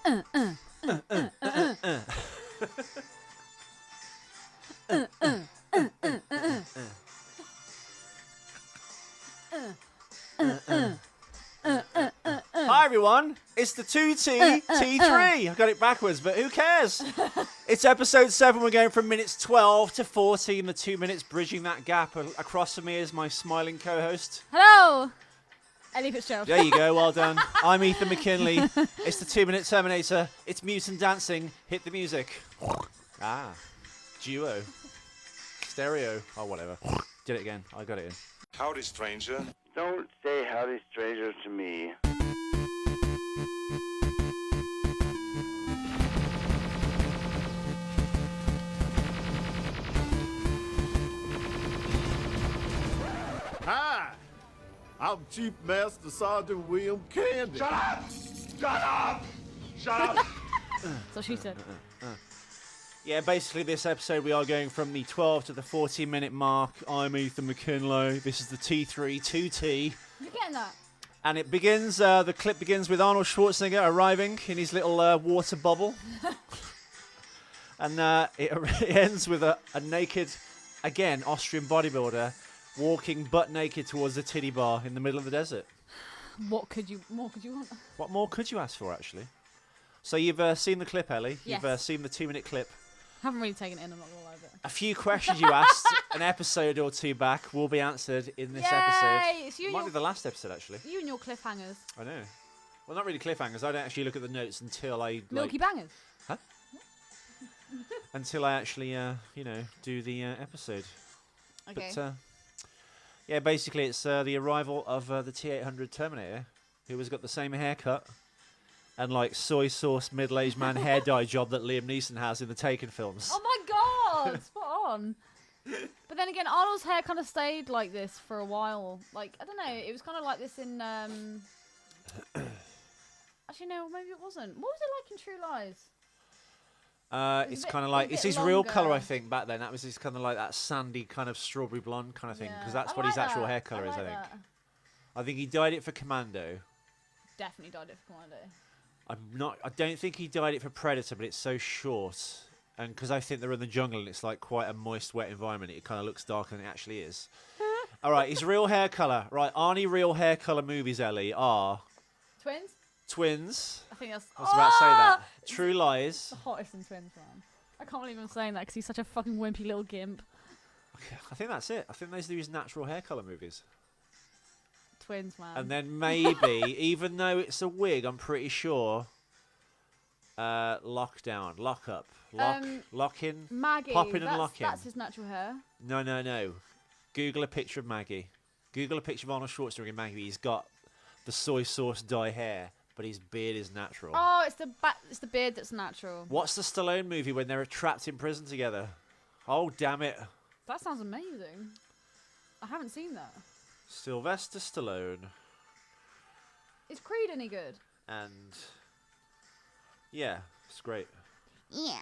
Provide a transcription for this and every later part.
Hi everyone, it's the 2T T3. I got it backwards, but who cares? It's episode 7. We're going from minutes 12 to 14. The 2 minutes bridging that gap. Across from me is my smiling co-host. Hello, Ellie Fitzgerald. There you go, well done. I'm Ethan McKinley. It's the 2-minute Terminator. It's mutant dancing. Hit the music. Duo. Stereo. Oh, whatever. Did it again. I got it in. Howdy, stranger. Don't say howdy, stranger, to me. Hi, I'm Chief Master Sergeant William Candy. Shut up! Shut up! Shut up! So she said. Yeah, basically this episode we are going from the 12 to the 14-minute mark. I'm Ethan McKinley. This is the T3 2T. You're getting that? And it begins, the clip begins with Arnold Schwarzenegger arriving in his little water bubble. And it ends with a naked, again, Austrian bodybuilder walking butt naked towards the titty bar in the middle of the desert. What could you want? What more could you ask for, actually? So you've seen the clip, Ellie. Yes. You've seen the 2-minute clip. Haven't really taken it in, I'm not gonna lie, but A few questions you asked an episode or two back will be answered in this episode. It's you and Might your, be the last episode, actually. you and your cliffhangers. I know. Well, not really cliffhangers. I don't actually look at the notes until I Milky bangers. until I actually do the episode. Okay. But yeah, basically it's the arrival of the T800 Terminator, who has got the same haircut and like soy sauce middle-aged man hair dye job that Liam Neeson has in the Taken films. Oh my god, spot on. But then again, Arnold's hair kind of stayed like this for a while. Like, I don't know, it was kind of like this in actually no, maybe it wasn't. What was it like in True Lies? It's bit- kind of a like, bit it's his real colour, I longer. think, back then. That was his kind of like that sandy kind of strawberry blonde kind of thing, because Yeah, that's I what his like actual that. hair colour is, I like think. that. I think he dyed it for Commando. Definitely died it for Commando. I don't think he dyed it for Predator, but it's so short. And because I think they're in the jungle and it's like quite a moist, wet environment, it kind of looks darker than it actually is. All right, his real hair colour. Right, Arnie real hair colour movies, Ellie, are Twins? Twins. I think that's. I was about to say that. True Lies. The hottest in Twins, man. I can't believe I'm saying that because he's such a fucking wimpy little gimp. I think that's it. I think those are his natural hair colour movies. Twins, man. And then maybe, even though it's a wig, I'm pretty sure, Lockdown, Lock Up, Lock In, Maggie. Pop In and that's, Lock In. That's his natural hair. No. Google a picture of Maggie. Google a picture of Arnold Schwarzenegger and Maggie. He's got the soy sauce dye hair, but his beard is natural. Oh, it's the beard that's natural. What's the Stallone movie when they're trapped in prison together? Oh, damn it. That sounds amazing. I haven't seen that. Sylvester Stallone. Is Creed any good? And yeah, it's great. Yeah.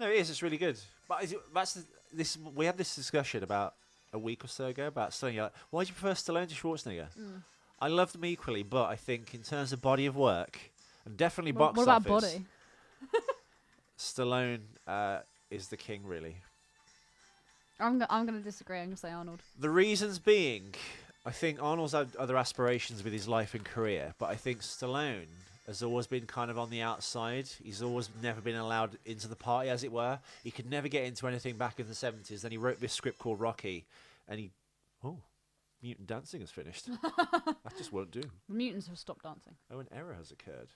No, it is. It's really good. But we had this discussion about a week or so ago about Stallone. You're like, why do you prefer Stallone to Schwarzenegger? I love them equally, but I think in terms of body of work and definitely box What about office, body? Stallone is the king, really. I'm gonna disagree. I'm gonna say Arnold. The reasons being, I think Arnold's had other aspirations with his life and career, but I think Stallone has always been kind of on the outside. He's always never been allowed into the party, as it were. He could never get into anything back in the 70s. Then he wrote this script called Rocky, and mutant dancing has finished. That just won't do. The mutants have stopped dancing. Oh, an error has occurred.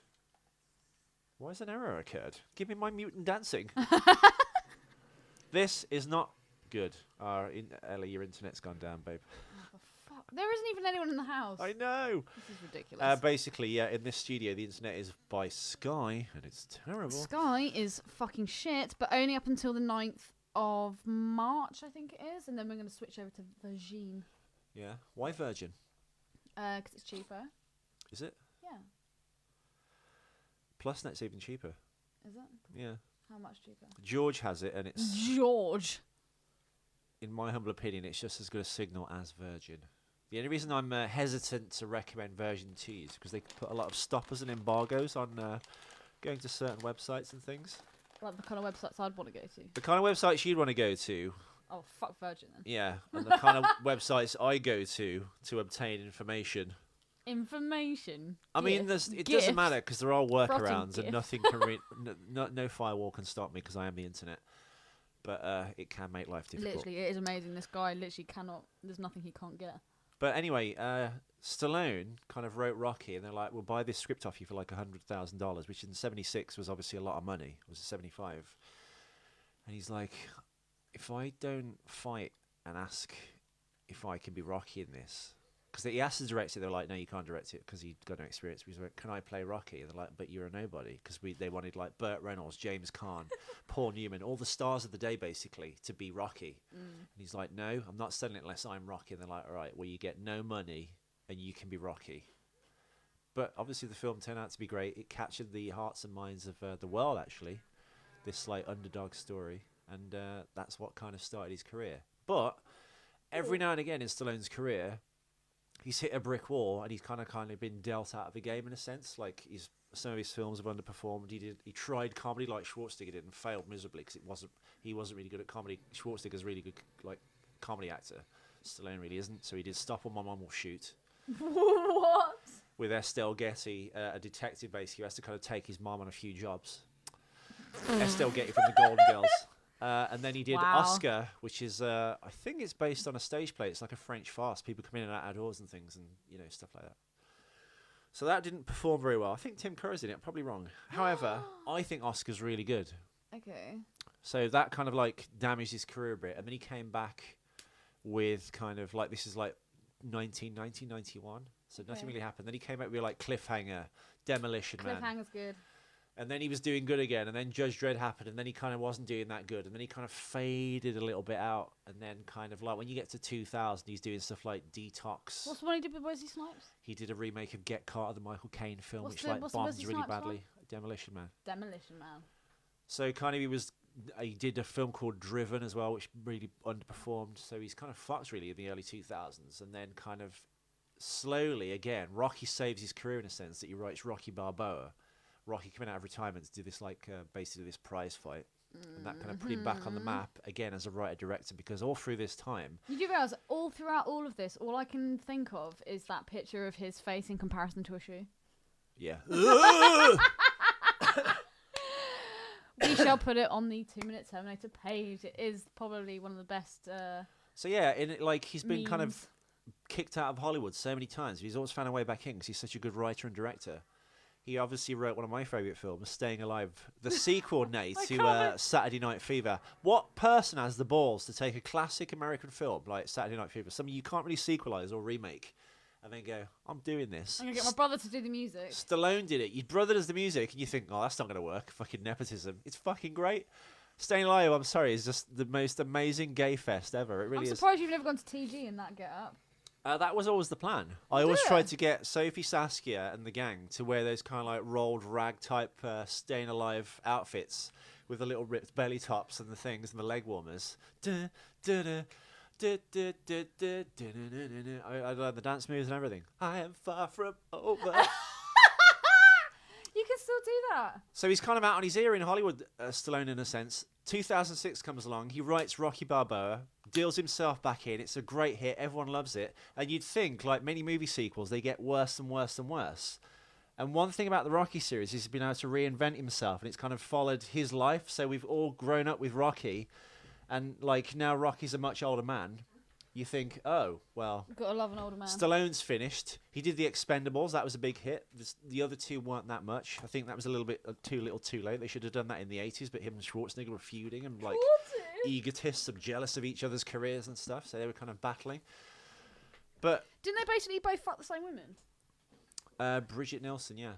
Why has an error occurred? Give me my mutant dancing. This is not good. Ellie, your internet's gone down, babe. Fuck. There isn't even anyone in the house. I know. This is ridiculous. Basically, yeah, in this studio, the internet is by Sky, and it's terrible. Sky is fucking shit, but only up until the 9th of March, I think it is, and then we're going to switch over to Virgin. Yeah. Why Virgin? Because it's cheaper. Is it? Yeah. PlusNet's even cheaper. Is it? Yeah. How much cheaper? George has it, and it's, George. in my humble opinion, it's just as good a signal as Virgin. The only reason I'm hesitant to recommend version 2 is because they put a lot of stoppers and embargoes on going to certain websites and things. Like the kind of websites I'd want to go to. The kind of websites you'd want to go to. Oh, fuck Virgin then. Yeah, and the kind of websites I go to obtain information. Information. I mean, it doesn't matter because there are workarounds and gif. nothing can no firewall can stop me because I am the internet. But it can make life difficult. Literally, it is amazing. This guy literally cannot. There's nothing he can't get. But anyway, Stallone kind of wrote Rocky, and they're like, "We'll buy this script off you for like $100,000," which in '76 was obviously a lot of money. It was '75, and he's like, "If I don't fight and ask if I can be Rocky in this." Because he asked the director, they were like, "No, you can't direct it because he'd got no experience." He's like, "Can I play Rocky?" And they're like, "But you're a nobody." Because they wanted like Burt Reynolds, James Caan, Paul Newman, all the stars of the day basically to be Rocky. And he's like, "No, I'm not selling it unless I'm Rocky." And they're like, "All right, well you get no money and you can be Rocky." But obviously the film turned out to be great. It captured the hearts and minds of the world actually, this like underdog story, and that's what kind of started his career. But every now and again in Stallone's career, he's hit a brick wall and he's kind of been dealt out of the game in a sense. Like some of his films have underperformed. He tried comedy like Schwarzenegger did and failed miserably because he wasn't really good at comedy. Schwarzenegger's really good like comedy actor. Stallone really isn't. So he did Stop or My Mom Will Shoot. What? With Estelle Getty, a detective basically who has to kind of take his mom on a few jobs. Estelle Getty from the Golden Girls. And then he did Wow. Oscar, which is, I think it's based on a stage play. It's like a French farce. People come in and out outdoors and things and, stuff like that. So that didn't perform very well. I think Tim Curry's in it. Probably wrong. However, I think Oscar's really good. Okay. So that kind of like damaged his career a bit. And then he came back with kind of like, this is like 1991. So nothing really happened. Then he came out with like Cliffhanger, Demolition Man. Cliffhanger's good. And then he was doing good again, and then Judge Dredd happened, and then he kind of wasn't doing that good, and then he kind of faded a little bit out, and then kind of like when you get to 2000, he's doing stuff like Detox. What's the one he did with Wesley Snipes? He did a remake of Get Carter, the Michael Caine film, What's which the- like what's the bombed Wesley really Snipes badly. Demolition Man. Demolition Man. So kind of he did a film called Driven as well, which really underperformed. So he's kind of fucked really in the early 2000s, and then kind of slowly again, Rocky saves his career in a sense that he writes Rocky Balboa. Rocky coming out of retirement to do this like basically this prize fight, and that kind of put him back on the map again as a writer director, because all through this time You do realise all throughout all of this, all I can think of is that picture of his face in comparison to a shoe. yeah We shall put it on the 2-minute Terminator page. It is probably one of the best. so yeah in it, like he's been kind of memes. kicked out of Hollywood so many times, but he's always found a way back in because he's such a good writer and director. He obviously wrote one of my favourite films, Staying Alive, the sequel, Nate, to Saturday Night Fever. What person has the balls to take a classic American film like Saturday Night Fever, something you can't really sequelise or remake, and then go, I'm doing this? I'm going to get my brother to do the music. Stallone did it. Your brother does the music, and you think, oh, that's not going to work. Fucking nepotism. It's fucking great. Staying Alive, I'm sorry, is just the most amazing gay fest ever. It really I'm is. surprised you've never gone to TG in that get up. That was always the plan. I always tried to get Sophie Saskia and the gang to wear those kind of like rolled rag type Staying Alive outfits with the little ripped belly tops and the things and the leg warmers. I learned the dance moves and everything. I am far from over. You can still do that. So he's kind of out on his ear in Hollywood, Stallone, in a sense. 2006 comes along. He writes Rocky Balboa, deals himself back in. It's a great hit. Everyone loves it. And you'd think, like many movie sequels, they get worse and worse and worse. And one thing about the Rocky series is he's been able to reinvent himself, and it's kind of followed his life. So we've all grown up with Rocky, and like now Rocky's a much older man. You think, oh, well, Gotta love an older man. Stallone's finished. He did The Expendables. That was a big hit. The other two weren't that much. I think that was a little bit too little too late. They should have done that in the 80s, but him and Schwarzenegger were feuding and like egotists and jealous of each other's careers and stuff, so they were kind of battling. But Didn't they basically both fuck the same women? Bridget Nielsen, yeah.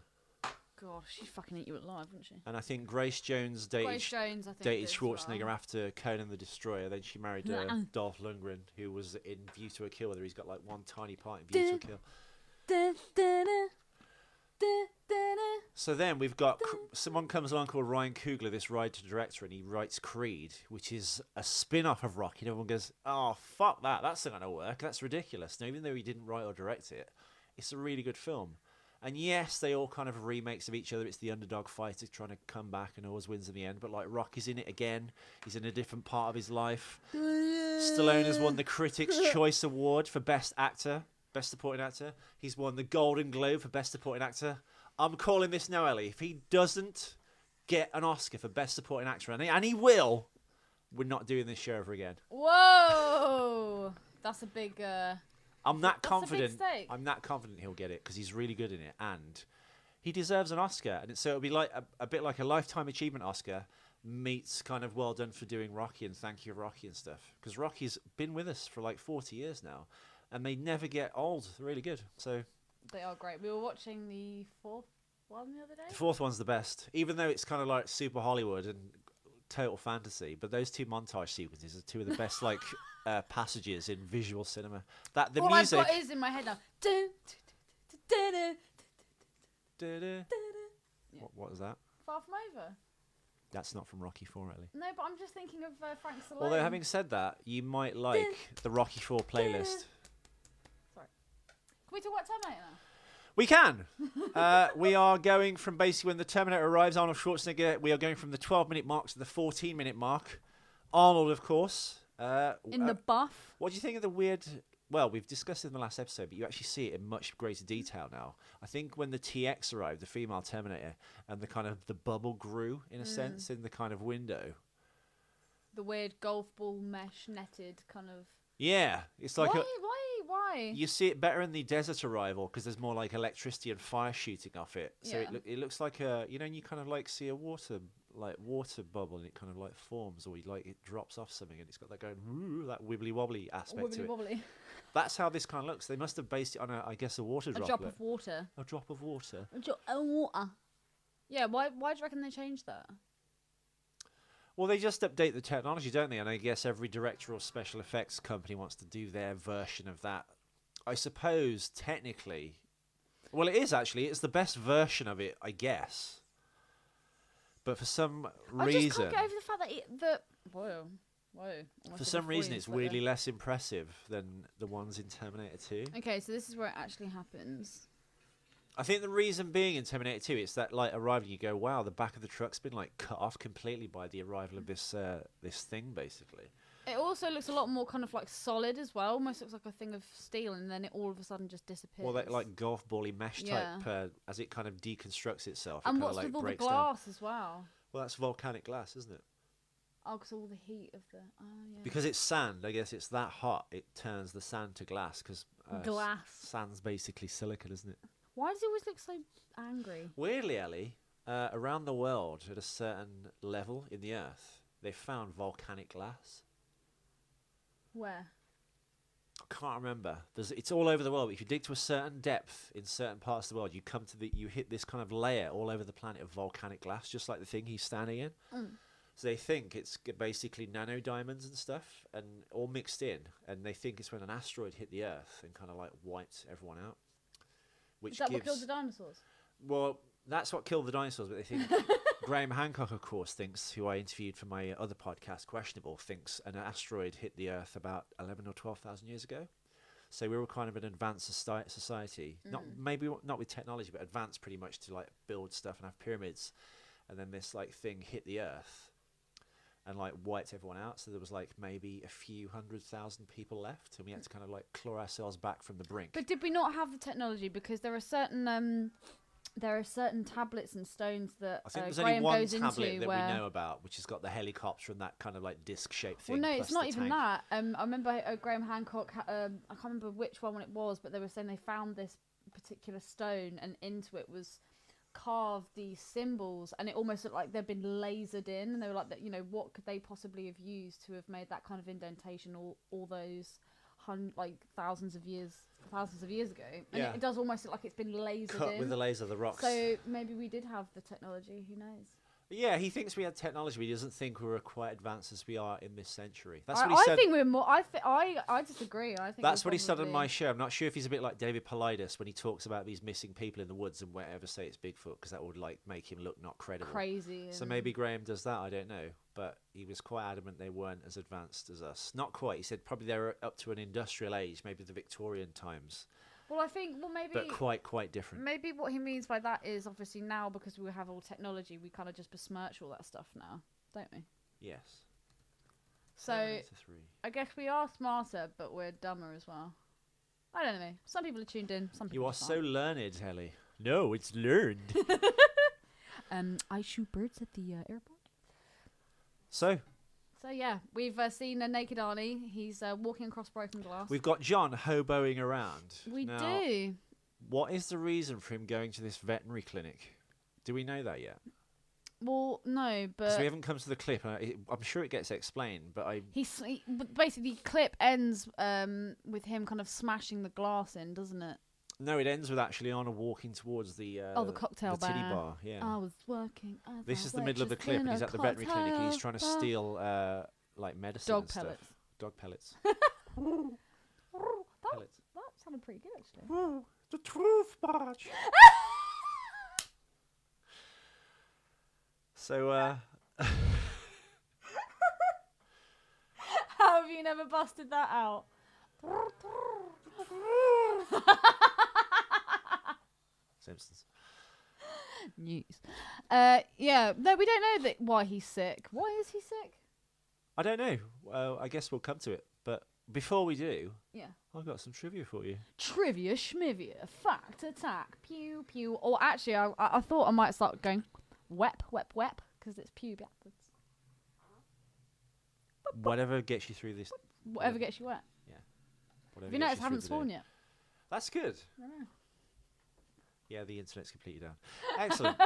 God, she'd fucking eat you alive, wouldn't she? And I think Grace Jones dated Grace Jones, I think. dated did as Schwarzenegger well. after Conan the Destroyer. Then she married Dolph Lundgren, who was in View to a Kill with her. He's got like one tiny part in View to a Kill. So then we've got someone comes along called Ryan Coogler, this writer-director, and he writes Creed, which is a spin-off of Rocky. And everyone goes, oh, fuck that. That's not going to work. That's ridiculous. Now, even though he didn't write or direct it, it's a really good film. And yes, they all kind of remakes of each other. It's the underdog fighter trying to come back and always wins in the end. But like Rocky's in it again. He's in a different part of his life. Stallone has won the Critics' Choice Award for Best Actor, Best Supporting Actor. He's won the Golden Globe for Best Supporting Actor. I'm calling this now, Ellie. If he doesn't get an Oscar for Best Supporting Actor, and he will, we're not doing this show ever again. Whoa! That's a big... I'm that That's a big confident. stake. I'm that confident he'll get it because he's really good in it, and he deserves an Oscar. And so it'll be like a bit like a lifetime achievement Oscar meets kind of well done for doing Rocky and thank you Rocky and stuff. Because Rocky's been with us for like 40 years now, and they never get old. They're really good. So They are great. We were watching the fourth one the other day. the fourth one's the best, even though it's kind of like super Hollywood and total fantasy. But those two montage sequences are two of the best like passages in visual cinema. That the All music. I've got is in my head now. What was that? Far From Over. That's not from Rocky 4, Ellie. No, but I'm just thinking of Frank Stallone. Although having said that, you might like the Rocky 4 playlist. Sorry. Can we talk about Terminator now? We can. We are going from basically when the Terminator arrives, Arnold Schwarzenegger. We are going from the 12-minute mark to the 14-minute mark. Arnold, of course. In the buff. What do you think of the weird? Well, we've discussed it in the last episode, but you actually see it in much greater detail now. I think when the TX arrived, the female Terminator, and the kind of the bubble grew in a sense in the kind of window. The weird golf ball mesh netted kind of. Yeah, it's like Why? you see it better in the desert arrival because there's more like electricity and fire shooting off it. So Yeah. it looks like a and you kind of like see a water bubble and it kind of like forms or it drops off something and it's got that going that wibbly wobbly aspect to it. Wobbly. That's how this kind of looks. They must have based it on a water A droplet. drop of water. A drop of water. A drop of water. Yeah, why do you reckon they changed that? Well, they just update the technology, don't they? And I guess every director or special effects company wants to do their version of that. I suppose, technically... Well, it is, actually. It's the best version of it, I guess. But for some I reason... just can't get over the fact that Whoa. Almost For did some a reason, Freudian it's slip weirdly there. less impressive than the ones in Terminator 2. Okay, so this is where it actually happens. I think the reason being in Terminator 2, it's that like arriving, you go, wow, the back of the truck's been like cut off completely by the arrival of this thing, basically. It also looks a lot more kind of like solid as well. Almost looks like a thing of steel, and then it all of a sudden just disappears. Well, that like golf bally mesh Yeah. type, as it kind of deconstructs itself. and it what's kind of, with all the breaks down. glass as well? Well, that's volcanic glass, isn't it? Oh, because all the heat of the. Oh, yeah. Because it's sand, I guess it's that hot, it turns the sand to glass. Because Glass. sand's basically silicon, isn't it? Why does he always look so angry? Weirdly, Ellie, around the world, at a certain level in the Earth, they found volcanic glass. Where? I can't remember. It's all over the world. If you dig to a certain depth in certain parts of the world, you hit this kind of layer all over the planet of volcanic glass, just like the thing he's standing in. So they think it's basically nano diamonds and stuff, and all mixed in. And they think it's when an asteroid hit the Earth and kind of like wiped everyone out. Which Is that gives, what killed the dinosaurs? Well, that's what killed the dinosaurs, but they think Graham Hancock, of course, thinks, who I interviewed for my other podcast, Questionable, thinks an asteroid hit the Earth about 11 or 12,000 years ago. So we were kind of an advanced society, not with technology, but advanced pretty much to like build stuff and have pyramids. And then this like thing hit the Earth and like wiped everyone out. So there was like maybe a few 100,000 people left, and we had to kind of like claw ourselves back from the brink. But did we not have the technology? Because there are certain tablets and stones that I think there's Graham only one goes tablet into that where... we know about, which has got the helicopter and that kind of like disc-shaped thing. Well, no, plus it's not the even tank. that. I remember Graham Hancock. I can't remember which one it was, but they were saying they found this particular stone, and into it was carved these symbols, and it almost looked like they'd been lasered in. And they were like, that, what could they possibly have used to have made that kind of indentation all those thousands of years ago? And Yeah. it does almost look like it's been lasered Cut in. with the laser, the rocks. So maybe we did have the technology. Who knows? Yeah, he thinks we had technology, but he doesn't think we're quite advanced as we are in this century. That's I, what he I said. think we're more. I disagree. I think That's we're what he said on probably- my show. I'm not sure if he's a bit like David Paulides when he talks about these missing people in the woods and won't ever say it's Bigfoot because that would like make him look not credible. crazy. So and- maybe Graham does that. I don't know, but he was quite adamant they weren't as advanced as us. Not quite. He said probably they were up to an industrial age, maybe the Victorian times, Well, I think. Well, maybe. but quite different. Maybe what he means by that is obviously now because we have all technology, we kind of just besmirch all that stuff now, don't we? Yes. So 7-3. I guess we are smarter, but we're dumber as well. I don't know. Some people are tuned in. Some people You are just so aren't. learned, Helly. No, it's learned. I shoot birds at the airport. So So yeah, we've seen a naked Arnie. He's walking across broken glass. we've got John hoboing around. We Now, do. What is the reason for him going to this veterinary clinic? Do we know that yet? Well, no, Because but we haven't come to the clip. I'm sure it gets explained, but but basically the clip ends with him kind of smashing the glass in, doesn't it? no, it ends with actually Arnold walking towards the The cocktail the titty bar. bar. Yeah. I was working. as This a is the middle of the waitress clip, in and he's a at the veterinary clinic, and he's cocktail trying to bar. steal like medicine Dog and stuff. pellets. Dog pellets. That, Pellets. that sounded pretty good actually. The truth, Barge. So, How have you never busted that out? Simpsons. News. Yeah. No, we don't know that why he's sick. Why is he sick? I don't know. Well, I guess we'll come to it. But before we do, Yeah. I've got some trivia for you. Trivia schmivia. Fact attack. Pew pew. Or actually, I thought I might start going wep because it's pew backwards. Whatever gets you through this. Whatever gets you wet. Whatever Have you gets noticed I through haven't the sworn day. yet? That's good. I know. Yeah, the internet's completely down. Excellent.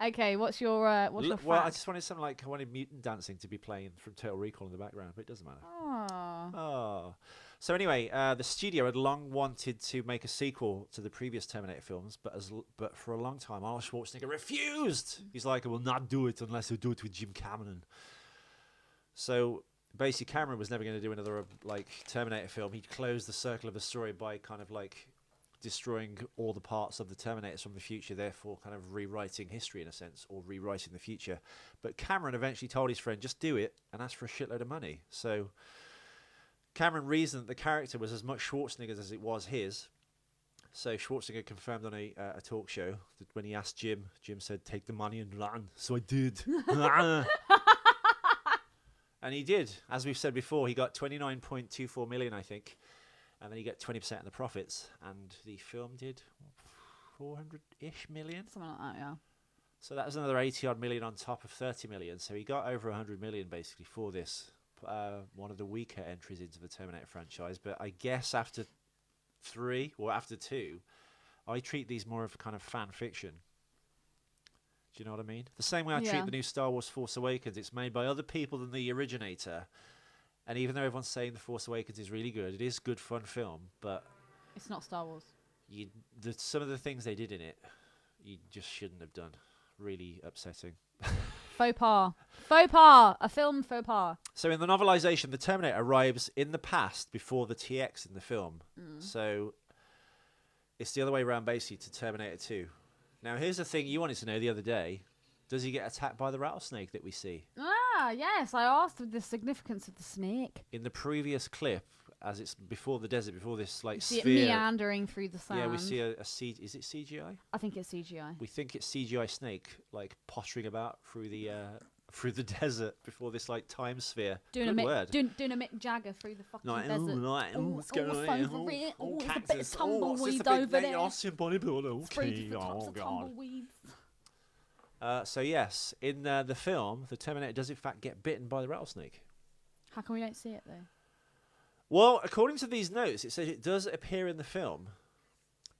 Okay, what's your Well, fact? I just wanted something like I wanted mutant dancing to be playing from Total Recall in the background, but it doesn't matter. Aw. Oh. So anyway, the studio had long wanted to make a sequel to the previous Terminator films, but for a long time, Arnold Schwarzenegger refused. He's like, I will not do it unless I do it with Jim Cameron. So basically, Cameron was never going to do another like Terminator film. He closed the circle of the story by kind of like destroying all the parts of the Terminators from the future, therefore kind of rewriting history in a sense, or rewriting the future. But Cameron eventually told his friend, just do it and ask for a shitload of money. So Cameron reasoned that the character was as much Schwarzenegger's as it was his. So Schwarzenegger confirmed on a talk show that when he asked Jim said, take the money and run. So I did. And he did. As we've said before, he got 29.24 million, I think. And then he got 20% of the profits. And the film did 400-ish million. Something like that, yeah. So that was another 80-odd million on top of 30 million. So he got over 100 million, basically, for this. One of the weaker entries into the Terminator franchise. But I guess after 3, or after 2, I treat these more of a kind of fan fiction. Do you know what I mean? The same way I Yeah. treat the new Star Wars Force Awakens. It's made by other people than the originator. And even though everyone's saying The Force Awakens is really good, it is a good, fun film. But It's not Star Wars. some of the things they did in it, you just shouldn't have done. Really upsetting. Faux pas. Faux pas. A film faux pas. So in the novelization, the Terminator arrives in the past before the TX in the film. So it's the other way around, basically, to Terminator 2. Now, here's the thing you wanted to know the other day. Does he get attacked by the rattlesnake that we see? Ah, yes. I asked the significance of the snake. In the previous clip, as it's before the desert, before this like See it sphere. meandering through the sand. Yeah, we see a C. Is it CGI? I think it's CGI. We think it's CGI snake, like pottering about through the desert before this like time sphere. Doing Good a word. doing a Mick Jagger through the fucking Like, desert. what's going what's on here? over it? Oh, There's a bit of cactus. What's this, tumbleweed a big over there. Austrian bodybuilder? It's three Okay, different types oh of god. tumbleweeds. So yes, in the film, the Terminator does in fact get bitten by the rattlesnake. How come we don't see it though? Well, according to these notes, it says it does appear in the film,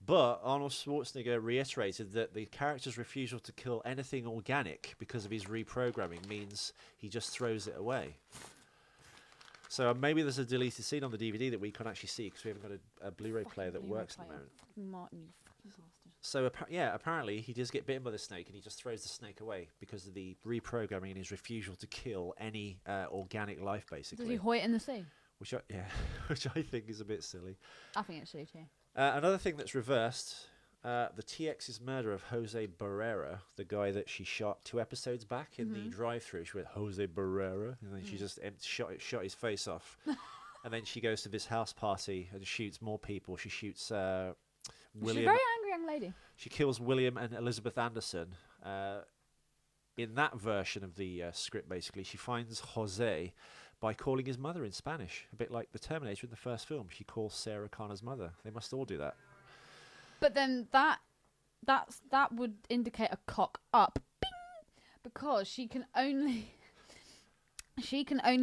but Arnold Schwarzenegger reiterated that the character's refusal to kill anything organic because of his reprogramming means he just throws it away. So maybe there's a deleted scene on the DVD that we can't actually see because we haven't got a Blu-ray player that Blu-ray works at the player. moment. Fucking Martin, you fucking bastard. So apparently he does get bitten by the snake, and he just throws the snake away because of the reprogramming and his refusal to kill any organic life, basically. Does he hoy it in the sea? Which I think is a bit silly. I think it's silly too. Another thing that's reversed, the TX's murder of Jose Barrera, the guy that she shot 2 episodes back in the drive-through. She went, Jose Barrera, and then she just shot his face off. And then she goes to this house party and shoots more people. She shoots William. She's a very angry young lady. She kills William and Elizabeth Anderson. In that version of the script, basically, she finds Jose by calling his mother in Spanish, a bit like the Terminator in the first film. She calls Sarah Connor's mother. They must all do that. But then that would indicate a cock up, bing, because she can only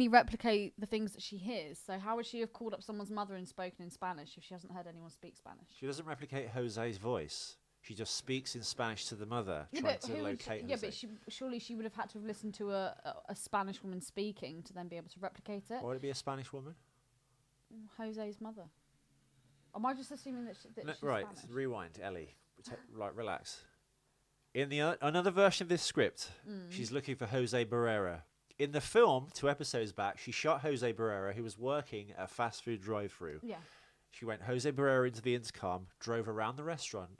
replicate the things that she hears. So how would she have called up someone's mother and spoken in Spanish if she hasn't heard anyone speak Spanish? She doesn't replicate Jose's voice. She just speaks in Spanish to the mother, trying to locate Jose. Yeah, but surely she would have had to have listened to a Spanish woman speaking to then be able to replicate it. Why would it be a Spanish woman? Jose's mother. Or am I just assuming that, she's right, Spanish? Rewind, Ellie. Relax. In the another version of this script, she's looking for Jose Barrera. In the film, 2 episodes back, she shot Jose Barrera, who was working at a fast food drive-thru. Yeah. She went Jose Barrera into the intercom, drove around the restaurant,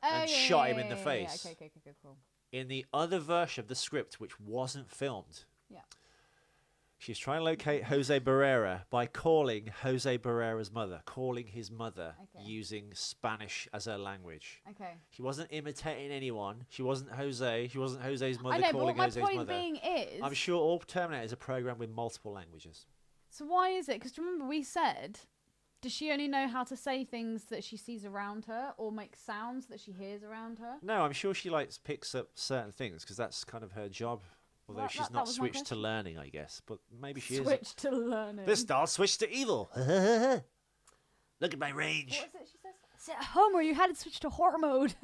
and shot him in the face. Yeah. Okay, cool. In the other version of the script, which wasn't filmed, yeah, she's trying to locate Jose Barrera by calling Jose Barrera's mother, calling his mother using Spanish as her language. Okay. She wasn't imitating anyone. She wasn't Jose. She wasn't Jose's mother I know, calling but Jose's my point mother. being is... I'm sure all Terminators are programmed with multiple languages. So why is it? Because remember we said... Does she only know how to say things that she sees around her, or make sounds that she hears around her? No, I'm sure she picks up certain things because that's kind of her job. Although she's not switched to learning, I guess. But maybe she is. Switched to learning. This doll switched to evil. Look at my range. What is it she says? Homer, you had it switched to horror mode.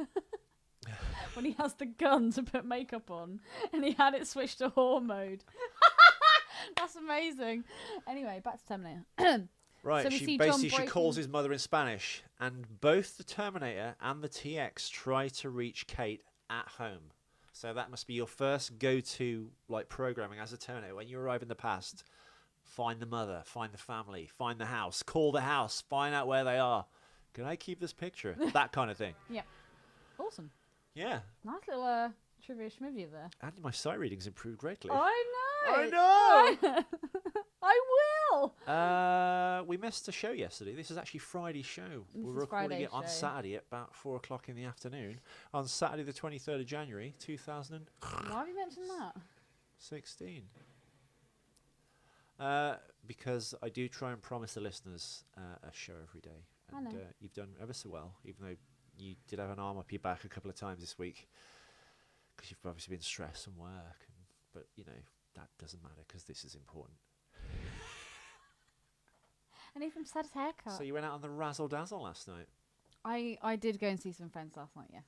When he has the gun to put makeup on, and he had it switched to horror mode. That's amazing. Anyway, back to Terminator. Right, So she calls his mother in Spanish, and both the Terminator and the TX try to reach Kate at home. So that must be your first go-to programming as a Terminator. When you arrive in the past, find the mother, find the family, find the house, call the house, find out where they are. Can I keep this picture? That kind of thing. Yep. Awesome. Yeah. Nice little trivia schmivia there. And my sight reading's improved greatly. I know. I know. I will. We missed a show yesterday. This is actually Friday's show. We're recording Friday's it on show. Saturday at about 4 o'clock in the afternoon. On Saturday the 23rd of January, 2016. Why have you mentioned that? Because I do try and promise the listeners a show every day. And I know. You've done ever so well, even though you did have an arm up your back a couple of times this week. Because you've obviously been stressed from work. But, that doesn't matter because this is important. And even said his haircut. So you went out on the razzle dazzle last night. I did go and see some friends last night, yes.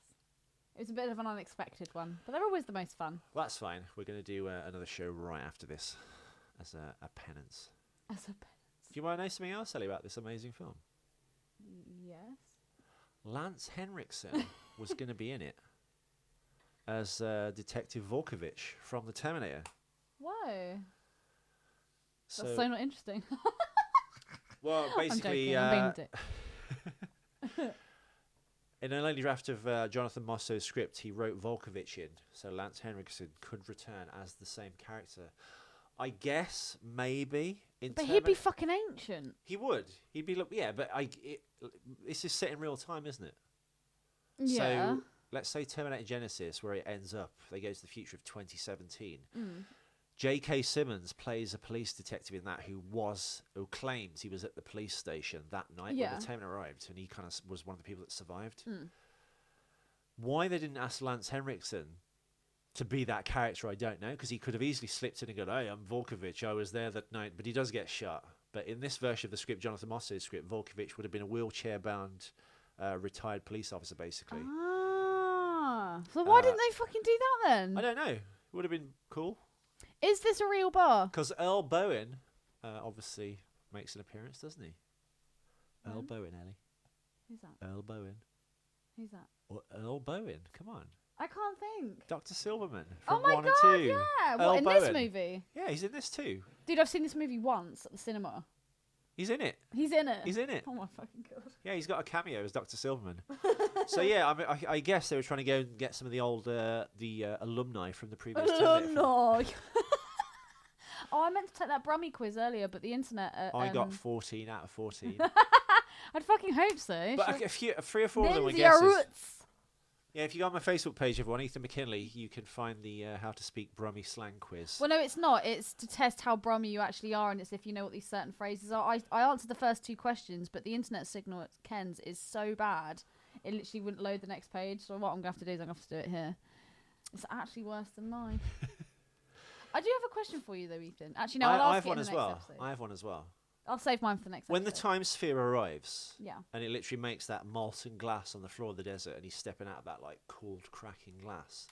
It was a bit of an unexpected one, but they're always the most fun. Well, that's fine. We're going to do another show right after this as a penance. As a penance. Do you want to know something else, Ellie, about this amazing film? Yes. Lance Henriksen was going to be in it as Detective Volkovich from the Terminator. Whoa. So, That's so not interesting. well, basically, I'm joking. in an early draft of Jonathan Mosso's script, he wrote Volkovich in, so Lance Henriksen could return as the same character. I guess maybe But he'd be fucking ancient. He would. He'd be but this is set in real time, isn't it? Yeah. So let's say Terminator Genesis, where it ends up, they go to the future of 2017. J.K. Simmons plays a police detective in that who claims he was at the police station that night when the Terminator arrived, and he kind of was one of the people that survived. Why they didn't ask Lance Henriksen to be that character, I don't know, because he could have easily slipped in and gone, "Hey, I'm Volkovich, I was there that night," but he does get shot. But in this version of the script, Jonathan Mosso's script, Volkovich would have been a wheelchair-bound retired police officer, basically. So why didn't they fucking do that then? I don't know. It would have been cool. Is this a real bar? Because Earl Bowen obviously makes an appearance, doesn't he? Earl Bowen, Ellie. Who's that? Earl Bowen. Who's that? Earl Bowen. Come on. I can't think. Dr. Silverman Oh from my 1 god, and 2. yeah. Earl What, in Bowen. this movie? Yeah, he's in this too. Dude, I've seen this movie once at the cinema. He's in it. He's in it. He's in it. Oh my fucking god. Yeah, he's got a cameo as Dr. Silverman. So yeah, I guess they were trying to go and get some of the old alumni from the previous Terminator film. No. Oh, I meant to take that Brummy quiz earlier, but the internet. I got 14 out of 14. I'd fucking hope so. But a few, 3 or 4 of them were Name's guesses. your roots. Yeah, if you go on my Facebook page, everyone, Ethan McKinley, you can find the How to Speak Brummy slang quiz. Well, no, it's not. It's to test how Brummy you actually are, and it's if you know what these certain phrases are. I answered the first 2 questions, but the internet signal at Ken's is so bad, it literally wouldn't load the next page. So what I'm going to have to do is I'm going to have to do it here. It's actually worse than mine. I do have a question for you, though, Ethan. Actually, no, I'll I ask have it one in as the next well. episode. I have one as well. I'll save mine for the next When the episode. time sphere arrives, Yeah. and it literally makes that molten glass on the floor of the desert, and he's stepping out of that like cooled, cracking glass.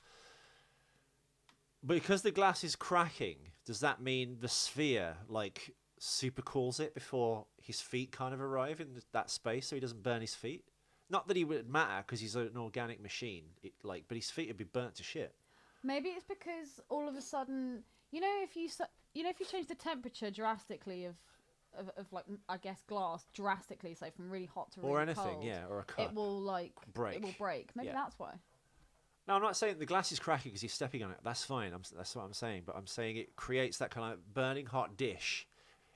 Because the glass is cracking, does that mean the sphere like super cools it before his feet kind of arrive in that space, so he doesn't burn his feet? Not that he would matter because he's an organic machine, but his feet would be burnt to shit. Maybe it's because all of a sudden, if you change the temperature drastically of like, I guess, glass drastically, say from really hot to really Or anything, cold, yeah, or a cut. it will break. It will break. Maybe Yeah. that's why. No, I'm not saying the glass is cracking because he's stepping on it. That's fine. That's what I'm saying. But I'm saying it creates that kind of burning hot dish.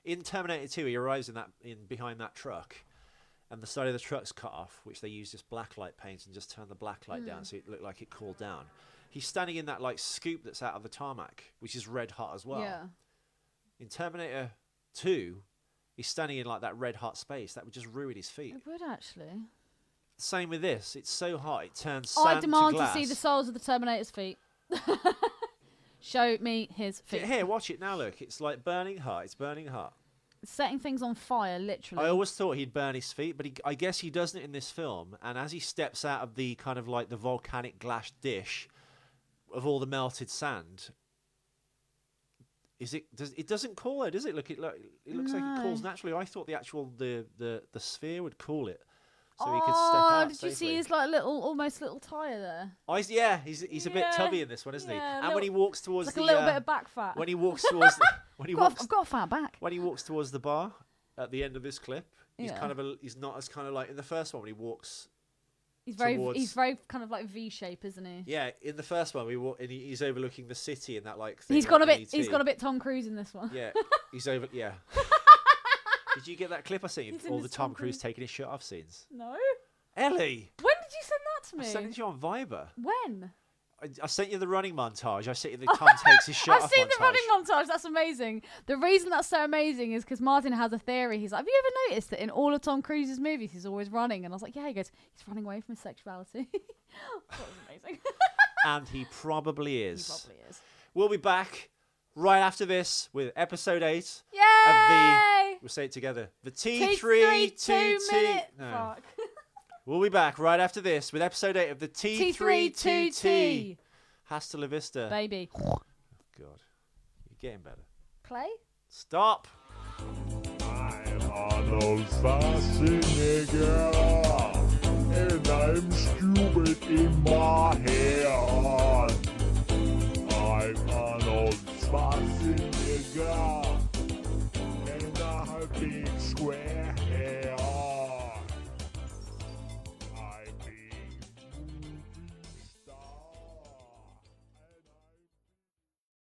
In Terminator 2, he arrives in behind that truck, and the side of the truck's cut off, which they use just blacklight paint and just turn the blacklight down so it looked like it cooled down. He's standing in that like scoop that's out of the tarmac, which is red hot as well. Yeah. In Terminator 2, he's standing in like that red hot space. That would just ruin his feet. It would actually. Same with this. It's so hot it turns sand I demand to glass. to see the soles of the Terminator's feet. Show me his feet. Here, watch it now. Look, it's like burning hot. It's burning hot. Setting things on fire, literally. I always thought he'd burn his feet, but I guess he doesn't in this film. And as he steps out of the kind of like the volcanic glass dish of all the melted sand, it doesn't cool it, does it? Look, it looks like it cools naturally. I thought the sphere would cool it, so he could step out. Did you safely. see his like almost little tire there? Yeah, he's a bit Yeah. tubby in this one, isn't he? Yeah, And when he walks towards It's the like a little bit of back fat. when he walks towards I've got a fat back. when he walks towards the bar at the end of this clip, he's Yeah. kind of he's not as kind of like in the first one when he walks. He's towards- very kind of like V shape, isn't he? Yeah, in the first one, and he's overlooking the city and that like thing. He's gone a like bit. ET. He's got a bit Tom Cruise in this one. Yeah, he's over. Yeah. Did you get that clip I seen? He's in All the his Tom Tom Cruise Cruise. taking his shirt off scenes. No. Ellie, When did you send that to I me? sent it to you on Viber. When? I sent you the running montage. I sent you the Tom takes his shirt I've off seen montage. the running montage. That's amazing. The reason that's so amazing is because Martin has a theory. He's like, have you ever noticed that in all of Tom Cruise's movies, he's always running? And I was like, yeah. He goes, he's running away from his sexuality. That was amazing. And he probably is. He probably is. We'll be back right after this with episode 8 Yay! of the. We'll say it together. The T322. minute. No. Fuck. We'll be back right after this with episode 8 of the T322. T322. Hasta la vista. Baby. God, you're getting better. Play? Stop. I'm Arnold Schwarzenegger, and I'm stupid in my head.